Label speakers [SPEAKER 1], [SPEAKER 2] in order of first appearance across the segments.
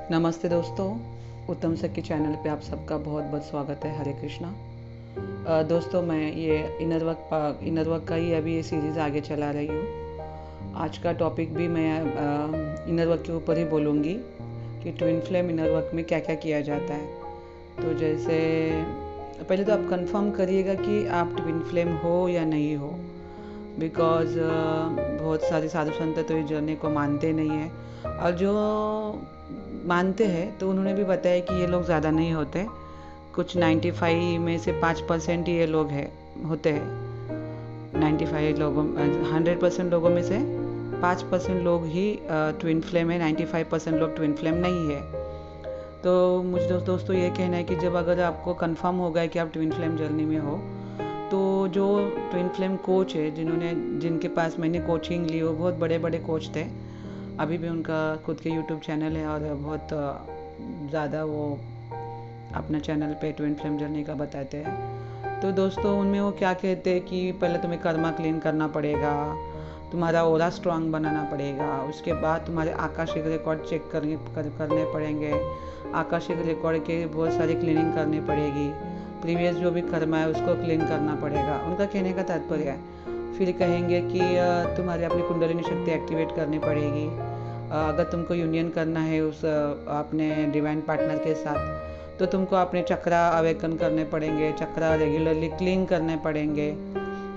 [SPEAKER 1] नमस्ते दोस्तों, उत्तम सखी चैनल पे आप सबका बहुत बहुत स्वागत है। हरे कृष्णा। दोस्तों, मैं ये इनर वर्क का ही अभी ये सीरीज़ आगे चला रही हूँ। आज का टॉपिक भी मैं इनर वर्क के ऊपर ही बोलूँगी कि ट्विन फ्लेम इनर वर्क में क्या क्या किया जाता है। तो जैसे पहले तो आप कंफर्म करिएगा कि आप ट्विन फ्लेम हो या नहीं हो, बिकॉज़ बहुत सारे साधु संत तो इस जर्नी को मानते नहीं हैं, और जो मानते हैं तो उन्होंने भी बताया कि ये लोग ज़्यादा नहीं होते। कुछ 95 में से 5% ही ये लोग होते हैं। 95 लोगों 100% लोगों में से 5% लोग ही ट्विन फ्लेम है, 95% लोग ट्विन फ्लेम नहीं है। तो मुझे दोस्तों ये कहना है कि जब अगर आपको कंफर्म हो गया कि आप ट्विन फ्लेम जर्नी में हो, तो जो ट्विन फ्लेम कोच है जिनके पास मैंने कोचिंग ली, वो बहुत बड़े बड़े कोच थे। अभी भी उनका खुद के यूट्यूब चैनल है और बहुत ज़्यादा वो अपना चैनल पे ट्विन फ्लेम जर्नी का बताते हैं। तो दोस्तों, उनमें वो क्या कहते हैं कि पहले तुम्हें कर्मा क्लीन करना पड़ेगा, तुम्हारा ओरा स्ट्रांग बनाना पड़ेगा, उसके बाद तुम्हारे आकाशिक रिकॉर्ड चेक करने पड़ेंगे। आकाशिक रिकॉर्ड के बहुत सारी क्लीनिंग करनी पड़ेगी। प्रीवियस जो भी कर्मा है उसको क्लीन करना पड़ेगा, उनका कहने का तात्पर्य है। फिर कहेंगे कि तुम्हारे अपनी कुंडलिनी शक्ति एक्टिवेट करनी पड़ेगी। अगर तुमको यूनियन करना है उस अपने डिवाइन पार्टनर के साथ, तो तुमको अपने चक्रा अवेकन करने पड़ेंगे, चक्रा रेगुलरली क्लीन करने पड़ेंगे।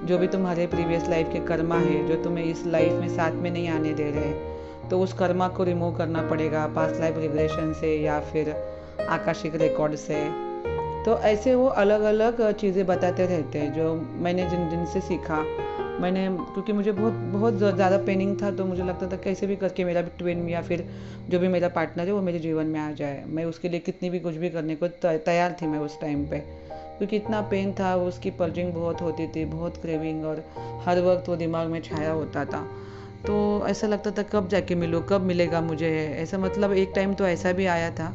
[SPEAKER 1] जो भी तुम्हारे प्रीवियस लाइफ के कर्मा है जो तुम्हें इस लाइफ में साथ में नहीं आने दे रहे, तो उस कर्मा को रिमूव करना पड़ेगा पास्ट लाइफ रिग्रेशन से या फिर आकाशिक रिकॉर्ड से। तो ऐसे वो अलग अलग चीज़ें बताते रहते हैं, जो मैंने जिनसे सीखा। मैंने क्योंकि मुझे बहुत बहुत ज़्यादा पेनिंग था, तो मुझे लगता था कैसे भी करके मेरा भी ट्विन या फिर जो भी मेरा पार्टनर है वो मेरे जीवन में आ जाए। मैं उसके लिए कितनी भी कुछ भी करने को तैयार थी मैं उस टाइम पे, क्योंकि इतना पेन था, उसकी पर्जिंग बहुत होती थी, बहुत क्रेविंग, और हर वक्त वो दिमाग में छाया होता था। तो ऐसा लगता था कब जाके मिलूँ, कब मिलेगा मुझे ऐसा। मतलब एक टाइम तो ऐसा भी आया था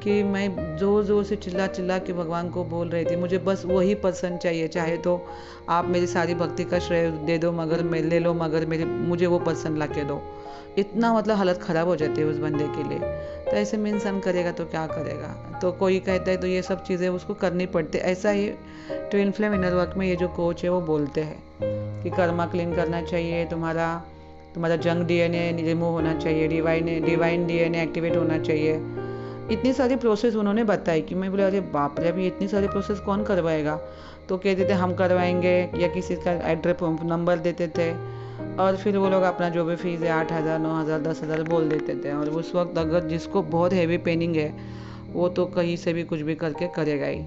[SPEAKER 1] कि मैं ज़ोर ज़ोर से चिल्ला चिल्ला के भगवान को बोल रही थी, मुझे बस वही पर्सन चाहिए, चाहे तो आप मेरी सारी भक्ति का श्रेय दे दो, मगर ले लो, मगर मुझे वो पर्सन ला के दो। इतना मतलब हालत ख़राब हो जाती है उस बंदे के लिए। तो ऐसे में इंसान करेगा तो क्या करेगा। तो कोई कहता है तो ये सब चीज़ें उसको करनी पड़ती है। ऐसा ही ट्विन फ्लेम इनर वर्क में ये जो कोच है वो बोलते हैं कि कर्मा क्लीन करना चाहिए, तुम्हारा जंक डीएनए रिमूव होना चाहिए, डिवाइन डीएनए एक्टिवेट होना चाहिए। इतनी सारी प्रोसेस उन्होंने बताई कि मैं बोले अरे बाप रे, अभी इतनी सारी प्रोसेस कौन करवाएगा। तो कहते थे हम करवाएंगे, या किसी का एड्रेस नंबर देते थे, और फिर वो लोग अपना जो भी फीस है 8,000 9,000 10,000 बोल देते थे। और उस वक्त अगर जिसको बहुत हैवी पेनिंग है वो तो कहीं से भी कुछ भी करके करेगा ही।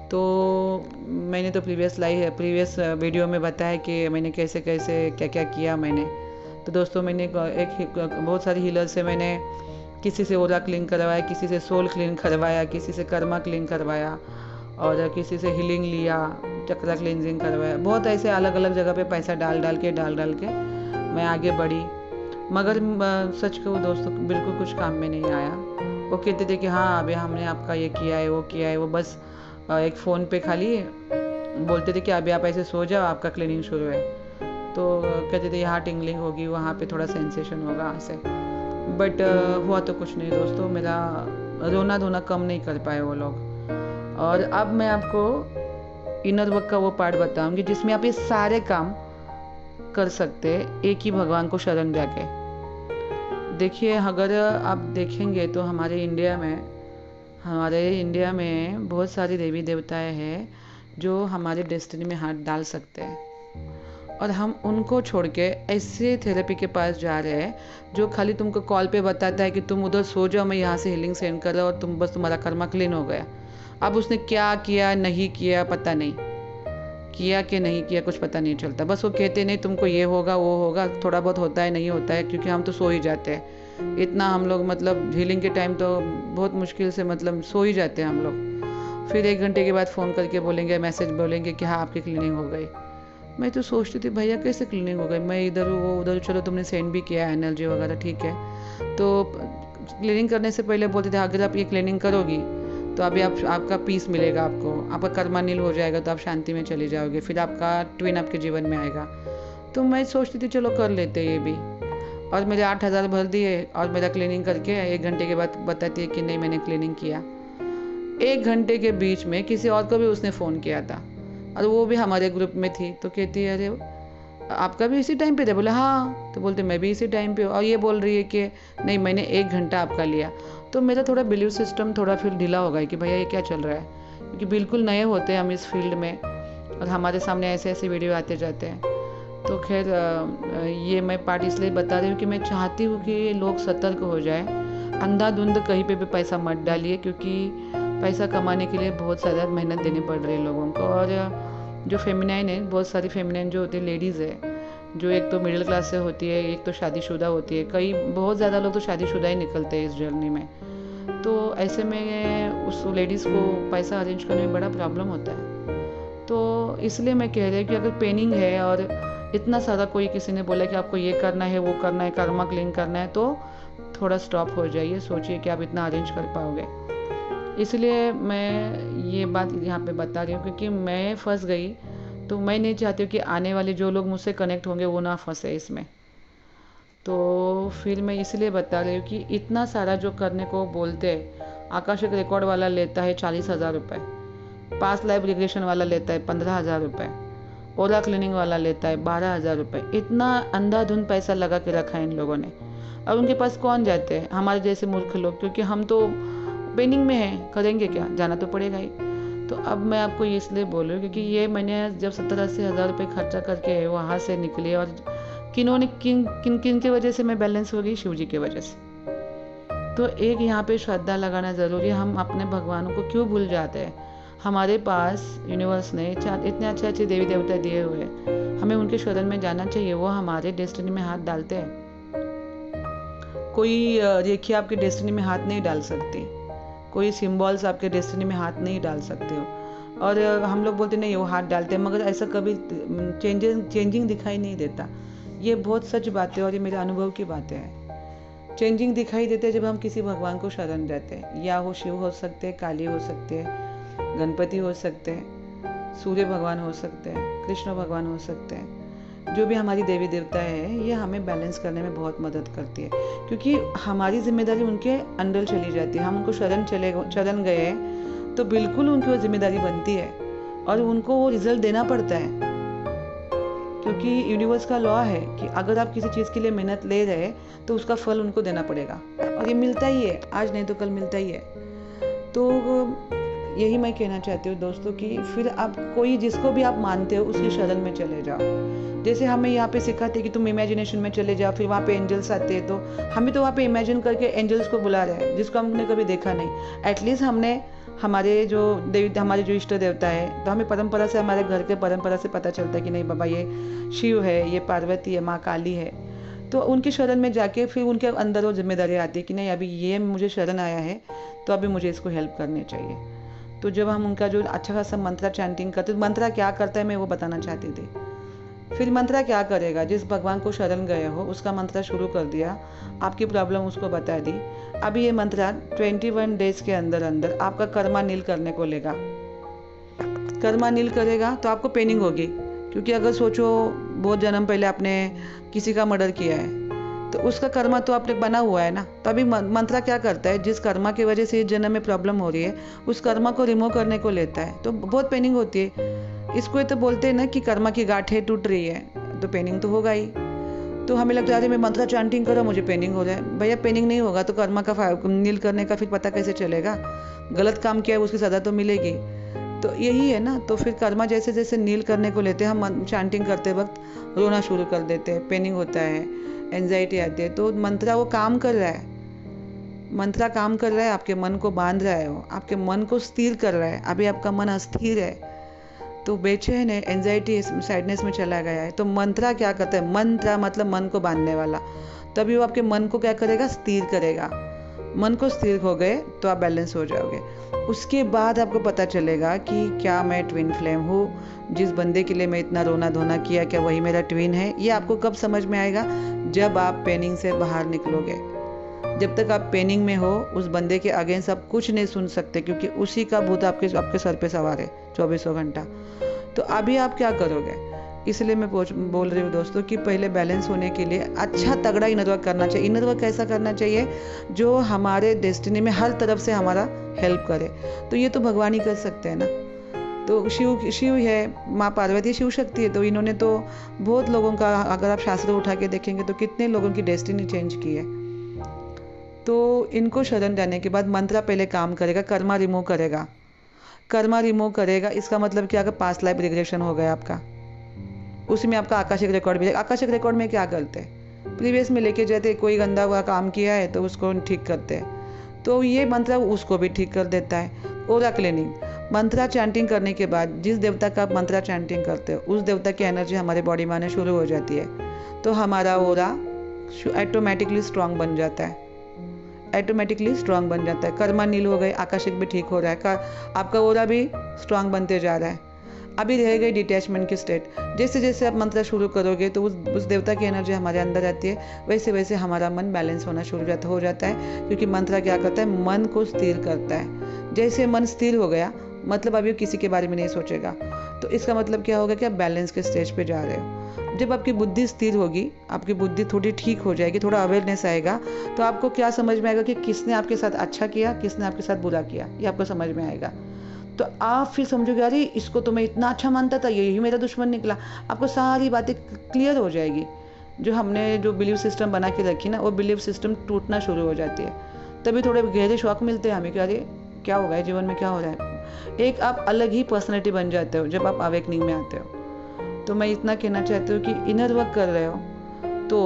[SPEAKER 1] तो मैंने तो प्रीवियस वीडियो में बताया कि मैंने कैसे कैसे क्या क्या किया मैंने। तो दोस्तों, मैंने बहुत सारी हीलर से मैंने किसी से ओरा क्लीन करवाया, किसी से सोल क्लीन करवाया, किसी से कर्मा क्लीन करवाया, और किसी से हीलिंग लिया, चक्रा क्लींजिंग करवाया। बहुत ऐसे अलग अलग जगह पे पैसा डाल डाल के मैं आगे बढ़ी। मगर सच कहूँ दोस्तों, बिल्कुल कुछ काम में नहीं आया। वो कहते थे कि हाँ अभी हमने आपका ये किया है वो किया है, वो बस एक फ़ोन पे खाली बोलते थे कि अभी आप ऐसे सो जाओ, आपका क्लीनिंग शुरू है। तो कहते थे यहाँ टिंगलिंग होगी, वहाँ पे थोड़ा सेंसेशन होगा ऐसे। बट हुआ तो कुछ नहीं दोस्तों, मेरा रोना धोना कम नहीं कर पाए वो लोग। और अब मैं आपको इनर वर्क का वो पार्ट बताऊंगी जिसमें आप ये सारे काम कर सकते हैं एक ही भगवान को शरण जाके। देखिए, अगर आप देखेंगे तो हमारे इंडिया में बहुत सारी देवी देवताएं हैं जो हमारे डेस्टिनी में हाथ डाल सकते हैं, और हम उनको छोड़ के ऐसे थेरेपी के पास जा रहे हैं जो खाली तुमको कॉल पे बताता है कि तुम उधर सो जाओ, मैं यहाँ से हीलिंग सेंड कर रहा हूँ, और तुम्हारा कर्मा क्लीन हो गया। अब उसने क्या किया नहीं किया पता नहीं, किया कि नहीं किया कुछ पता नहीं चलता। बस वो कहते नहीं तुमको ये होगा वो होगा, थोड़ा बहुत होता है नहीं होता है, क्योंकि हम तो सो ही जाते हैं। इतना हम लोग मतलब हीलिंग के टाइम तो बहुत मुश्किल से मतलब सो ही जाते हैं हम लोग। फिर 1 घंटे के बाद फ़ोन करके मैसेज बोलेंगे कि हाँ आपकी क्लीनिंग हो गई। मैं तो सोचती थी भैया कैसे क्लीनिंग हो गई, मैं इधर वो उधर, चलो तुमने सेंड भी किया एनर्जी वगैरह ठीक है। तो क्लीनिंग करने से पहले बोलते थे अगर आप ये क्लीनिंग करोगी तो अभी आपका पीस मिलेगा, आपका कर्मा नील हो जाएगा, तो आप शांति में चले जाओगे, फिर आपका ट्विन आपके जीवन में आएगा। तो मैं सोचती थी चलो कर लेते ये भी। और मेरे 8,000 भर दिए और मेरा क्लीनिंग करके 1 घंटे के बाद बताती है कि नहीं मैंने क्लीनिंग किया। 1 घंटे के बीच में किसी और को भी उसने फ़ोन किया था और वो भी हमारे ग्रुप में थी। तो कहती है अरे आपका भी इसी टाइम पे था? बोले हाँ। तो बोलते मैं भी इसी टाइम पे हूँ। और ये बोल रही है कि नहीं मैंने 1 घंटा आपका लिया। तो मेरा थोड़ा बिलीव सिस्टम थोड़ा फिर ढीला हो गया कि भैया ये क्या चल रहा है, क्योंकि बिल्कुल नए होते हैं हम इस फील्ड में और हमारे सामने ऐसे ऐसे वीडियो आते जाते हैं। तो खैर ये मैं पार्ट इसलिए बता रही हूँ कि मैं चाहती हूँ कि लोग सतर्क हो जाए, अंधाधुंध कहीं पे भी पैसा मत डालिए, क्योंकि पैसा कमाने के लिए बहुत ज़्यादा मेहनत देनी पड़ रही है लोगों को। और जो फेमिनाइन है, बहुत सारी फेमिनाइन जो होती है लेडीज़ है, जो एक तो मिडिल क्लास से होती है, एक तो शादीशुदा होती है, कई बहुत ज़्यादा लोग तो शादीशुदा ही निकलते हैं इस जर्नी में। तो ऐसे में उस लेडीज़ को पैसा अरेंज करने में बड़ा प्रॉब्लम होता है। तो इसलिए मैं कह रही हूँ कि अगर पेनिंग है और इतना सारा कोई किसी ने बोला कि आपको ये करना है वो करना है कर्मा क्लीन करना है, तो थोड़ा स्टॉप हो जाइए, सोचिए कि आप इतना अरेंज कर पाओगे। इसलिए मैं ये बात यहाँ पे बता रही हूँ क्योंकि मैं फंस गई। तो मैं नहीं चाहती हूँ कि आने वाले जो लोग मुझसे कनेक्ट होंगे वो ना फंसे इसमें। तो फिर मैं इसलिए बता रही हूँ कि इतना सारा जो करने को बोलते हैं, आकाशिक रिकॉर्ड वाला लेता है 40,000 रुपये, पास्ट लाइफ रिग्रेशन वाला लेता है 15,000 रुपये, ओला क्लीनिंग वाला लेता है 12,000 रुपये। इतना अंधाधुंध पैसा लगा के रखा है इन लोगों ने। और उनके पास कौन जाते हैं? हमारे जैसे मूर्ख लोग, क्योंकि हम तो पेनिंग में हैं, करेंगे क्या, जाना तो पड़ेगा ही। तो अब मैं आपको इसलिए बोल रही हूँ क्योंकि ये मैंने जब 70-80 हज़ार रुपये खर्चा करके वहाँ से निकली, और किन्होंने किन किन किन की वजह से मैं बैलेंस हो गई, शिव जी की वजह से। तो एक यहाँ पे श्रद्धा लगाना ज़रूरी है। हम अपने भगवानों को क्यों भूल जाते हैं? हमारे पास यूनिवर्स ने इतने अच्छे अच्छे देवी देवता दिए हुए, हमें उनके शरण में जाना चाहिए। वो हमारे डेस्टिनी में हाथ डालते हैं। कोई रेखी आपके डेस्टिनी में हाथ नहीं डाल सकती, कोई सिंबल्स आपके डेस्टिनी में हाथ नहीं डाल सकते हो। और हम लोग बोलते नहीं वो हाथ डालते हैं, मगर ऐसा कभी चेंजिंग दिखाई नहीं देता। ये बहुत सच बात है और ये मेरे अनुभव की बातें हैं। चेंजिंग दिखाई देते हैं जब हम किसी भगवान को शरण जाते हैं, या वो शिव हो सकते हैं, काली हो सकते हैं, गणपति हो सकते हैं, सूर्य भगवान हो सकते हैं, कृष्ण भगवान हो सकते हैं। जो भी हमारी देवी देवता है, ये हमें बैलेंस करने में बहुत मदद करती है, क्योंकि हमारी जिम्मेदारी उनके अंडर चली जाती है। हम उनको शरण गए तो बिल्कुल उनकी वो जिम्मेदारी बनती है और उनको वो रिजल्ट देना पड़ता है, क्योंकि यूनिवर्स का लॉ है कि अगर आप किसी चीज़ के लिए मेहनत ले रहे तो उसका फल उनको देना पड़ेगा, और ये मिलता ही है, आज नहीं तो कल मिलता ही है। तो यही मैं कहना चाहती हूँ दोस्तों कि फिर आप कोई जिसको भी आप मानते हो उसकी शरण में चले जाओ। जैसे हमें यहाँ पे सिखाते कि तुम इमेजिनेशन में चले जाओ, फिर वहाँ पे एंजल्स आते हैं, तो हमें तो वहाँ पे इमेजिन करके एंजल्स को बुला रहे हैं जिसको हमने कभी देखा नहीं। एटलीस्ट हमने हमारे जो इष्ट देवता है, तो हमें परंपरा से, हमारे घर के परंपरा से पता चलता है कि नहीं बाबा ये शिव है, ये पार्वती है, माँ काली है। तो उनकी शरण में जाके फिर उनके अंदर वो जिम्मेदारी आती है कि नहीं अभी ये मुझे शरण आया है तो अभी मुझे इसको हेल्प करनी चाहिए। तो जब हम उनका जो अच्छा खासा मंत्रा चैंटिंग करते, मंत्रा क्या करता है मैं वो बताना चाहती थी। फिर मंत्रा क्या करेगा, जिस भगवान को शरण गए हो उसका मंत्रा शुरू कर दिया, आपकी प्रॉब्लम उसको बता दी। अभी ये मंत्रा 21 डेज के अंदर अंदर आपका कर्मा नील करने को लेगा। कर्मा नील करेगा तो आपको पेनिंग होगी, क्योंकि अगर सोचो बहुत जन्म पहले आपने किसी का मर्डर किया है तो उसका कर्मा तो आपने बना हुआ है ना। तो अभी मंत्रा क्या करता है, जिस कर्मा की वजह से इस जन्म में प्रॉब्लम हो रही है उस कर्मा को रिमूव करने को लेता है। तो बहुत पेनिंग होती है। इसको ये तो बोलते हैं ना कि कर्मा की गांठें टूट रही है, तो पेनिंग तो होगा ही। तो हमें लगता है मैं मंत्रा चैंटिंग करो मुझे पेनिंग हो रहा है। भैया पेनिंग नहीं होगा तो कर्मा का नील करने का फिर पता कैसे चलेगा? गलत काम किया है उसकी सजा तो मिलेगी। तो यही है ना। तो फिर कर्मा जैसे जैसे नील करने को लेते हैं, हम चैंटिंग करते वक्त रोना शुरू कर देते हैं, पेनिंग होता है, एंजाइटी आती है। तो मंत्रा वो काम कर रहा है, मंत्रा काम कर रहा है, आपके मन को बांध रहा है, वो आपके मन को स्थिर कर रहा है। अभी आपका मन अस्थिर है, तो बेचैन है, एंजाइटी सैडनेस में चला गया है। तो मंत्रा क्या करता है, मंत्रा मतलब मन को बांधने वाला। तभी वो आपके मन को क्या करेगा, स्थिर करेगा। मन को स्थिर हो गए तो आप बैलेंस हो जाओगे। उसके बाद आपको पता चलेगा कि क्या मैं ट्विन फ्लेम हूँ, जिस बंदे के लिए मैं इतना रोना धोना किया क्या वही मेरा ट्विन है। ये आपको कब समझ में आएगा, जब आप पेनिंग से बाहर निकलोगे। जब तक आप पेनिंग में हो उस बंदे के अगेंस्ट आप कुछ नहीं सुन सकते, क्योंकि उसी का भूत आपके सर पे सवार है 2400 घंटा। तो अभी आप क्या करोगे, इसलिए मैं बोल रही हूँ दोस्तों कि पहले बैलेंस होने के लिए अच्छा तगड़ा इनर वर्क करना चाहिए। इनर वर्क कैसा करना चाहिए? जो हमारे डेस्टिनी में हर तरफ से हमारा हेल्प करे। तो ये तो भगवान ही कर सकते हैं ना। तो शिव है, माँ पार्वती शिव शक्ति है, तो इन्होंने तो बहुत लोगों का, अगर आप शास्त्र उठा के देखेंगे तो कितने लोगों की डेस्टिनी चेंज की है। तो इनको शरण जाने के बाद मंत्र पहले काम करेगा, कर्मा रिमूव करेगा। कर्मा रिमूव करेगा इसका मतलब क्या? अगर पास्ट लाइफ रिग्रेशन हो गया आपका, उसी में आपका आकाशिक रिकॉर्ड भी है। आकाशिक रिकॉर्ड में क्या करते हैं? प्रीवियस में लेके जाते, कोई गंदा हुआ काम किया है तो उसको ठीक करते हैं, तो ये मंत्र उसको भी ठीक कर देता है। ओरा क्लीनिंग, मंत्रा चैंटिंग करने के बाद जिस देवता का आप मंत्रा चैंटिंग करते हो उस देवता की एनर्जी हमारे बॉडी में आना शुरू हो जाती है, तो हमारा ओरा ऑटोमेटिकली स्ट्रांग बन जाता है। ऑटोमेटिकली स्ट्रांग बन जाता है। कर्मा नील हो गए, आकाशिक भी ठीक हो रहा है, आपका ओरा भी स्ट्रांग बनते जा रहा है। अभी रह गई डिटैचमेंट की स्टेट। जैसे जैसे आप मंत्र शुरू करोगे तो उस देवता की एनर्जी हमारे अंदर आती है, वैसे वैसे हमारा मन बैलेंस होना शुरू हो जाता है। क्योंकि मंत्र क्या करता है? मन को स्थिर करता है। जैसे मन स्थिर हो गया, मतलब अभी किसी के बारे में नहीं सोचेगा, तो इसका मतलब क्या होगा कि आप बैलेंस के स्टेज पे जा रहे हो। जब आपकी बुद्धि स्थिर होगी, आपकी बुद्धि थोड़ी ठीक हो जाएगी, थोड़ा अवेयरनेस आएगा, तो आपको क्या समझ में आएगा कि किसने आपके साथ अच्छा किया, किसने आपके साथ बुरा किया, ये आपको समझ में आएगा। तो आप फिर समझोगे अरे इसको तो मैं इतना अच्छा मानता था, यही मेरा दुश्मन निकला। आपको सारी बातें क्लियर हो जाएगी। जो हमने जो बिलीव सिस्टम बना के रखी ना, वो बिलीव सिस्टम टूटना शुरू हो जाती है। तभी थोड़े गहरे शौक मिलते हैं हमें कि अरे क्या हो गया है, जीवन में क्या हो रहा है। एक आप अलग ही पर्सनैलिटी बन जाते हो जब आप अवेकनिंग में आते हो। तो मैं इतना कहना चाहती हूँ कि इनर वर्क कर रहे हो तो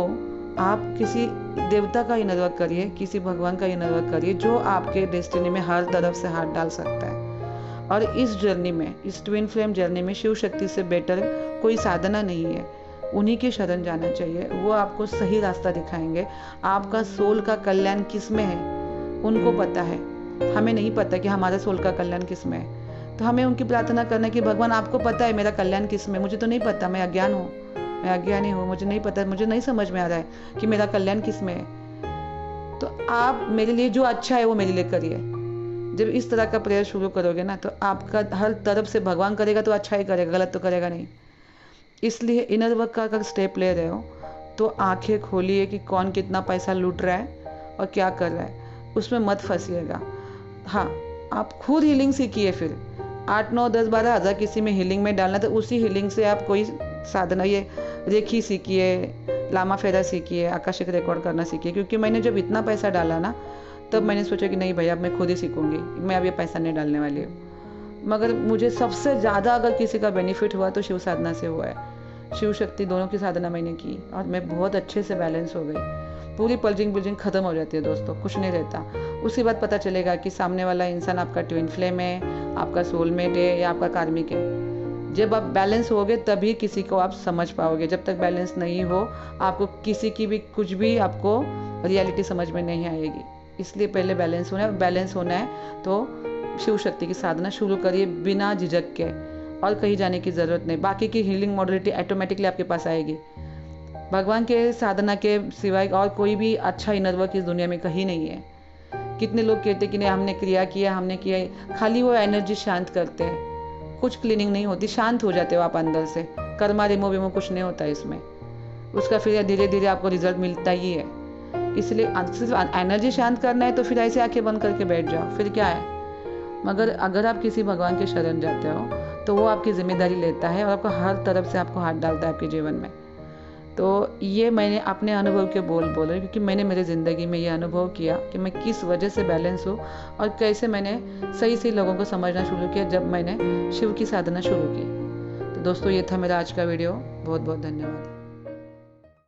[SPEAKER 1] आप किसी देवता का इनर वर्क करिए, किसी भगवान का इनर वर्क करिए जो आपके डेस्टिनी में हर तरफ से हाथ डाल सकता है। और इस जर्नी में, इस ट्विन फ्लेम जर्नी में शिव शक्ति से बेटर कोई साधना नहीं है। उन्हीं के शरण जाना चाहिए, वो आपको सही रास्ता दिखाएंगे। आपका सोल का कल्याण किस में है उनको पता है, हमें नहीं पता कि हमारा सोल का कल्याण किस में है। तो हमें उनकी प्रार्थना करना कि भगवान आपको पता है मेरा कल्याण किस में, मुझे तो नहीं पता, मैं अज्ञान हूँ, मैं अज्ञानी हूँ, मुझे नहीं पता, मुझे नहीं समझ में आ रहा है कि मेरा कल्याण किस में है। तो आप मेरे लिए जो अच्छा है वो मेरे लिए करिए। जब इस तरह का प्रेयर शुरू करोगे ना, तो आपका हर तरफ से भगवान करेगा तो अच्छा ही करेगा, गलत तो करेगा नहीं। इसलिए इनर वर्क का अगर स्टेप ले रहे हो तो आंखें खोलिए कि कौन कितना पैसा लूट रहा है और क्या कर रहा है, उसमें मत फंसिएगा। हाँ, आप खुद हीलिंग सीखिए। फिर 8, 9, 10, 12 हज़ार किसी में हीलिंग में डालना, तो उसी हीलिंग से आप कोई साधना, ये रेखी सीखिए, लामा फेरा सीखिए, आकाशिक रिकॉर्ड करना सीखिए। क्योंकि मैंने जब इतना पैसा डाला ना, तब मैंने सोचा कि नहीं भैया, अब मैं खुद ही सीखूंगी, मैं अब ये पैसा नहीं डालने वाली हूँ। मगर मुझे सबसे ज़्यादा अगर किसी का बेनिफिट हुआ तो शिव साधना से हुआ है। शिव शक्ति दोनों की साधना मैंने की और मैं बहुत अच्छे से बैलेंस हो गई। पूरी पल्जिंग खत्म हो जाती है दोस्तों, कुछ नहीं रहता। उसके बाद पता चलेगा कि सामने वाला इंसान आपका ट्विन फ्लेम है, आपका सोलमेट है या आपका कार्मिक है। जब आप बैलेंस होगे तभी किसी को आप समझ पाओगे। जब तक बैलेंस नहीं हो, आपको किसी की भी कुछ भी आपको रियलिटी समझ में नहीं आएगी। इसलिए पहले बैलेंस होना है। बैलेंस होना है तो शिव शक्ति की साधना शुरू करिए बिना झिझक के, और कहीं जाने की ज़रूरत नहीं। बाकी की हीलिंग मॉडलिटी ऑटोमेटिकली आपके पास आएगी। भगवान के साधना के सिवाय और कोई भी अच्छा इनर वर्क इस दुनिया में कहीं नहीं है। कितने लोग कहते कि नहीं हमने क्रिया किया, हमने किया, खाली वो एनर्जी शांत करते हैं, कुछ क्लीनिंग नहीं होती। शांत हो जाते हो आप अंदर से, कर्मा रिमूव कुछ नहीं होता इसमें। उसका फिर धीरे धीरे आपको रिजल्ट मिलता ही है। इसलिए सिर्फ एनर्जी शांत करना है तो फिर ऐसे आंखें बंद करके बैठ जाओ, फिर क्या है। मगर अगर आप किसी भगवान के शरण जाते हो तो वो आपकी जिम्मेदारी लेता है और आपको हर तरफ से आपको हाथ डालता है आपके जीवन में। तो ये मैंने अपने अनुभव के बोल रही हूँ, क्योंकि मैंने मेरी ज़िंदगी में ये अनुभव किया कि मैं किस वजह से बैलेंस हूँ और कैसे मैंने सही सही लोगों को समझना शुरू किया जब मैंने शिव की साधना शुरू की। तो दोस्तों, ये था मेरा आज का वीडियो। बहुत बहुत धन्यवाद।